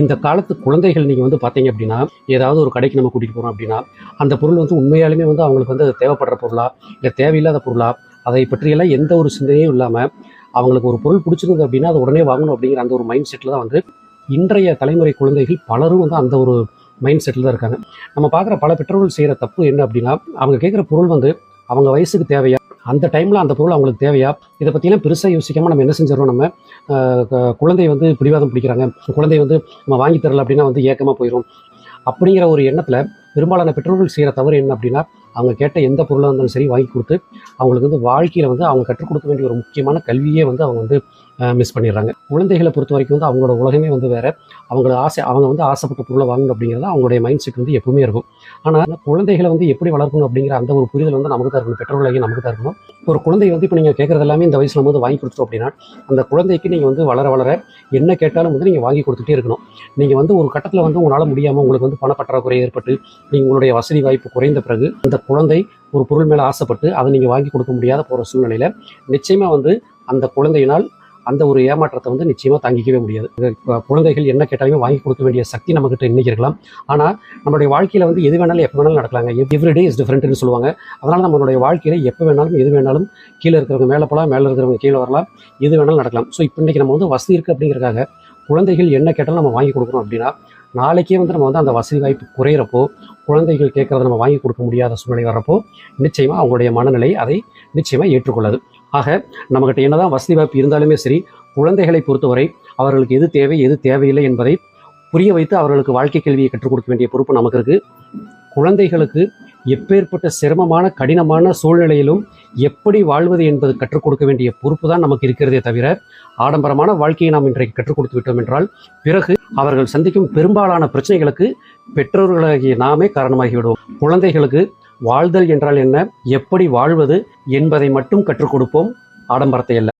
இந்த காலத்து குழந்தைகள் நீங்கள் வந்து பார்த்தீங்க அப்படின்னா, ஏதாவது ஒரு கடைக்கு நம்ம கூட்டிகிட்டு போகிறோம் அப்படின்னா, அந்த பொருள் வந்து உண்மையாலுமே வந்து அவங்களுக்கு வந்து அது தேவைப்படுற பொருளா, இல்லை தேவையில்லாத பொருளா, அதை பற்றியெல்லாம் எந்த ஒரு சிந்தனையும் இல்லாமல், அவங்களுக்கு ஒரு பொருள் பிடிச்சிருந்தது அப்படின்னா, அதை உடனே வாங்கணும் அப்படிங்கிற அந்த ஒரு மைண்ட் செட்டில் தான் வந்து இன்றைய தலைமுறை குழந்தைகள் பலரும் வந்து அந்த ஒரு மைண்ட் செட்டில் தான் இருக்காங்க. நம்ம பார்க்குற பல பெற்றோர்கள் செய்கிற தப்பு என்ன அப்படின்னா, அவங்க கேட்குற பொருள் வந்து அவங்க வயசுக்கு தேவையா, அந்த டைமில் அந்த பொருள் அவங்களுக்கு தேவையா, இதை பற்றிலாம் பெருசாக யோசிக்காமல் நம்ம என்ன செஞ்சிடறோம், நம்ம குழந்தை வந்து பிடிவாதம் பிடிக்கிறாங்க, குழந்தை வந்து நம்ம வாங்கி தரல அப்படின்னா வந்து ஏக்கமாக போயிடும் அப்படிங்கிற ஒரு எண்ணத்தில் பெரும்பாலான பெற்றோர்கள் செய்கிற தவறு என்ன அப்படின்னா, அவங்க கேட்ட எந்த பொருளாக இருந்தாலும் சரி வாங்கி கொடுத்து அவங்களுக்கு வந்து வாழ்க்கையில் வந்து அவங்க கற்றுக் கொடுக்க வேண்டிய ஒரு முக்கியமான கல்வியே வந்து அவங்க வந்து மிஸ் பண்ணிடுறாங்க. குழந்தைகளை பொறுத்த வரைக்கும் வந்து அவங்களோட உலகமே வந்து வேறு. அவங்க வந்து ஆசைப்பட்ட பொருளை வாங்கணும் அப்படிங்கிறது அவங்களுடைய மைண்ட் செட் வந்து எப்பவுமே இருக்கும். ஆனால் குழந்தைகளை வந்து எப்படி வளர்க்கணும் அப்படிங்கிற அந்த ஒரு புரிதல் வந்து நமக்கு தான் இருக்கணும், பெற்றோர்களாகி நமக்கு தான் இருக்கணும். ஒரு குழந்தை வந்து இப்போ நீங்கள் கேட்குறது எல்லாமே இந்த வயசில் வந்து வாங்கி கொடுத்துட்டோம் அப்படின்னா, அந்த குழந்தைக்கு நீங்கள் வந்து வளர வளர என்ன கேட்டாலும் வந்து நீங்கள் வாங்கி கொடுத்துட்டே இருக்கணும். நீங்கள் வந்து ஒரு கட்டத்தில் வந்து உங்களால் முடியாமல் உங்களுக்கு வந்து பணப்பற்றாக்குறை ஏற்பட்டு நீங்கள் உங்களுடைய வசதி வாய்ப்பு குறைந்த பிறகு அந்த குழந்தை ஒரு பொருள் மேலே ஆசைப்பட்டு அதை நீங்கள் வாங்கி கொடுக்க முடியாத போகிற சூழ்நிலையில் நிச்சயமாக வந்து அந்த குழந்தையினால் அந்த ஒரு ஏமாற்றத்தை வந்து நிச்சயமாக தாங்கிக்கவே முடியாது. குழந்தைகள் என்ன கேட்டாலுமே வாங்கி கொடுக்க வேண்டிய சக்தி நம்மகிட்ட இன்னைக்கு இருக்கலாம். ஆனால் நம்மளுடைய வாழ்க்கையில் வந்து எது வேணாலும் எப்போ வேணாலும் நடக்கலாங்க. எவ்ரிடே இஸ் டிஃப்ரெண்ட்னு சொல்லுவாங்க. அதனால் நம்மளுடைய வாழ்க்கையில் எப்போ வேணாலும் எது வேணாலும் கீழே இருக்கிறவங்க மேலே போகலாம், மேலே இருக்கிறவங்க கீழே வரலாம், எது வேணாலும் நடக்கலாம். ஸோ இப்போ இன்றைக்கி நம்ம வந்து வசதி இருக்குது அப்படிங்கிறக்காக குழந்தைகள் என்ன கேட்டாலும் நம்ம வாங்கி கொடுக்குறோம் அப்படின்னா, நாளைக்கே வந்து நம்ம வந்து அந்த வசதி வாய்ப்பு குறையிறப்போ, குழந்தைகள் கேட்குறத நம்ம வாங்கி கொடுக்க முடியாத சூழ்நிலை வரப்போ நிச்சயமாக அவங்களுடைய மனநிலை அதை நிச்சயமாக ஏற்றுக்கொள்ளாது. ஆக நம்மகிட்ட என்னதான் வசதி வாய்ப்பு இருந்தாலுமே சரி, குழந்தைகளை பொறுத்தவரை அவர்களுக்கு எது தேவை எது தேவையில்லை என்பதை புரிய வைத்து அவர்களுக்கு வாழ்க்கை கல்வியை கற்றுக் கொடுக்க வேண்டிய பொறுப்பு நமக்கு இருக்குது. குழந்தைகளுக்கு எப்பேற்பட்ட சிரமமான கடினமான சூழ்நிலையிலும் எப்படி வாழ்வது என்பது கற்றுக் கொடுக்க வேண்டிய பொறுப்பு தான் நமக்கு இருக்கிறதே தவிர, ஆடம்பரமான வாழ்க்கையை நாம் இன்றைக்கு கற்றுக் கொடுத்து விட்டோம் என்றால் பிறகு அவர்கள் சந்திக்கும் பெரும்பாலான பிரச்சனைகளுக்கு பெற்றோர்களாகிய நாமே காரணமாகி விடுவோம். குழந்தைகளுக்கு வாழ்தல் என்றால் என்ன, எப்படி வாழ்வது என்பதை மட்டும் கற்றுக் கொடுப்போம், ஆடம்பரத்தை அல்ல.